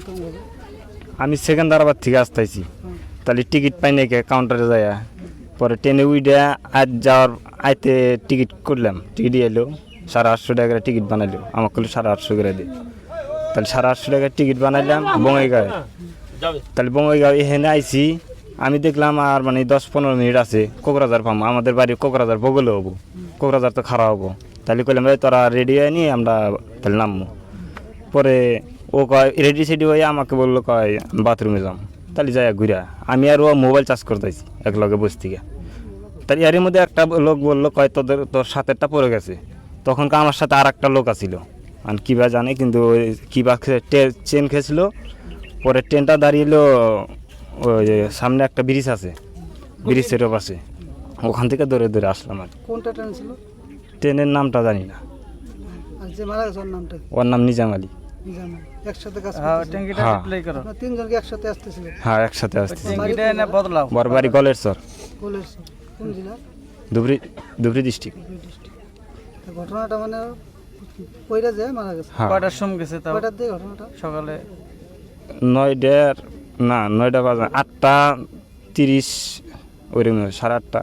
তোমাকে? আমি সেকেন্দারাবাদ থেকে আসতেছি, তাহলে টিকিট পাই নাই কাউন্টারে যায়, পরে ট্রেনে উইডে আজ যাওয়ার আইতে টিকিট করলাম, টিকিট এলো 850 টাকা টিকিট বানাইলো, আমাকে 850 করে দিই, তাহলে 850 টাকা টিকিট বানাইলাম বঙ্গাইগাঁও, তাহলে বঙ্গাইগাঁও এখানে আইসি, আমি দেখলাম আর মানে 10-15 মিনিট আছে কোকরাঝার পাবো, আমাদের বাড়ি কোকরাঝার বগলে হবো, কোকরাঝার তো খারাপ হবো, তাহলে কইলাম ভাই তোরা রেডি হয়ে নি আমরা তাহলে নামবো। পরে ও কয় রেডি সেডি হয়ে আমাকে বললো কয় বাথরুমে যাম, তাহলে যাই ঘুরা, আমি আর ও মোবাইল চার্জ করতেছি এক লগে বসে থেকে, তাহলে এর মধ্যে একটা লোক বললো কয় তোর সাথেরটা পড়ে গেছে, তখন আমার সাথে আর একটা লোক আসিল, আর কিবা জানে কিন্তু কিবা চেন খেয়েছিল, পরে ট্রেনটা দাঁড়িয়েলো ওই সামনে একটা ব্রিজ আছে, ব্রিজের পাশে, ওখান থেকে দৌড়ে দৌড়ে আসলাম। আর কোনটা ট্রেন ছিল? ট্রেনের নামটা জানি না। আর যে মারা গেছে ওর নামটা? ওর নাম নিজাম আলী। নিজাম আলী। একসাথে কাজ হ্যাঁ করতেছিলেন? ট্যাঙ্কিটা হ্যাঁ। রিপ্লাই করো। আপনারা তিনজনকে একসাথে আসতেছিলেন? হ্যাঁ একসাথে আসছি। ট্যাঙ্কিটা এনে বদলাও। বড় বাড়ি গলের সর, কোলের সর। কোন জেলা? ধুবড়ি ডিস্ট্রিক্ট। তা ঘটনাটা মানে কইরা যায় মারা গেছে? হ্যাঁ কয়টার সময় গেছে তাও? কয়টার দিকে ঘটনাটা? সকালে 9টা বাজে 8:30 ওইরকম 8:30।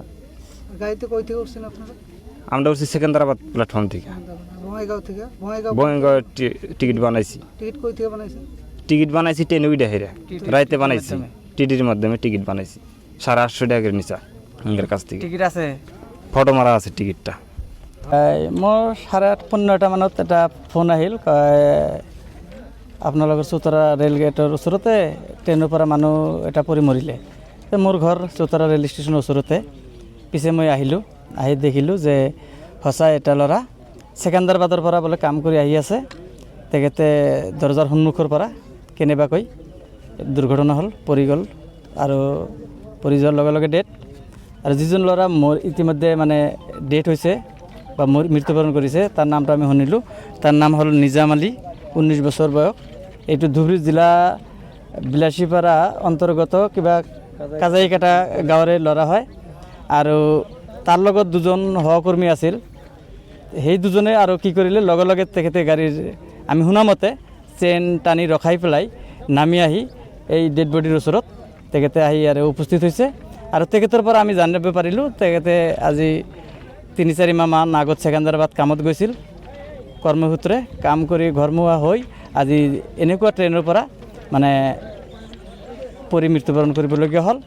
গাড়িতে কই থেকে উঠছেন আপনারা? আমরা উঠছি সেকেন্দারাবাদ প্ল্যাটফর্ম থেকে, বঙ্গাইগাঁও থেকে? বঙ্গাইগাঁও বঙ্গাইগাঁও টিকিট বানাইছি, টিকিট কই থেকে বানাইছেন? টিকিট বানাইছি ট্রেনে উইডে হেরে রাইতে বানাইছি, টিটির মাধ্যমে টিকিট বানাইছি 850 টাকার নিচা এর কাছ থেকে, টিকিট আছে? ফটো মারা আছে টিকিটটা। মোৰ 8:30-9টা মানত এটা ফোন আহিল, কয় আপোনালোকৰ চৌতাৰা ৰেল গেটৰ ওচৰতে ট্ৰেইনৰ পৰা মানুহ এটা পৰি মৰিলে। মোৰ ঘৰ চৌতাৰা ৰেল ষ্টেচনৰ ওচৰতে, পিছে মই আহিলোঁ, আহি দেখিলোঁ যে সঁচাই এটা ল'ৰা ছেকেণ্ডাৰবাদৰ পৰা বোলে কাম কৰি আহি আছে, তেখেতে দৰজাৰ সন্মুখৰ পৰা কেনেবাকৈ দুৰ্ঘটনা হ'ল, পৰি গ'ল, আৰু পৰি যোৱাৰ লগে লগে ডেথ। আৰু যিজন ল'ৰা ইতিমধ্যে মানে ডেথ হৈছে বা মৃত্যুবৰণ কৰিছে, তাৰ নামটো আমি শুনিলোঁ, তাৰ নাম হ'ল নিজাম আলী, 19 বছৰ বয়স। এইটো ধুবুৰী জিলা বিলাসীপাৰা অন্তৰ্গত কিবা কাজাইকাটা গাঁৱৰে ল'ৰা হয়, আৰু তাৰ লগত দুজন সহকৰ্মী আছিল, সেই দুজনে আৰু কি কৰিলে লগে লগে তেখেতে গাড়ীৰ আমি শুনামতে চেইন টানি ৰখাই পেলাই নামি আহি এই ডেড বডিৰ ওচৰত তেখেতে আহি আৰু উপস্থিত হৈছে। আৰু তেখেতৰ পৰা আমি জানিব পাৰিলোঁ তেখেতে আজি 3-4 মাহমান আগত ছেকেণ্ডাৰাবাদ কামত গৈছিল, কৰ্মসূত্ৰে কাম কৰি ঘৰমুৱা হৈ আজি এনেকুৱা ট্ৰেইনৰ পৰা মানে পৰি মৃত্যুবৰণ কৰিবলগীয়া হ'ল।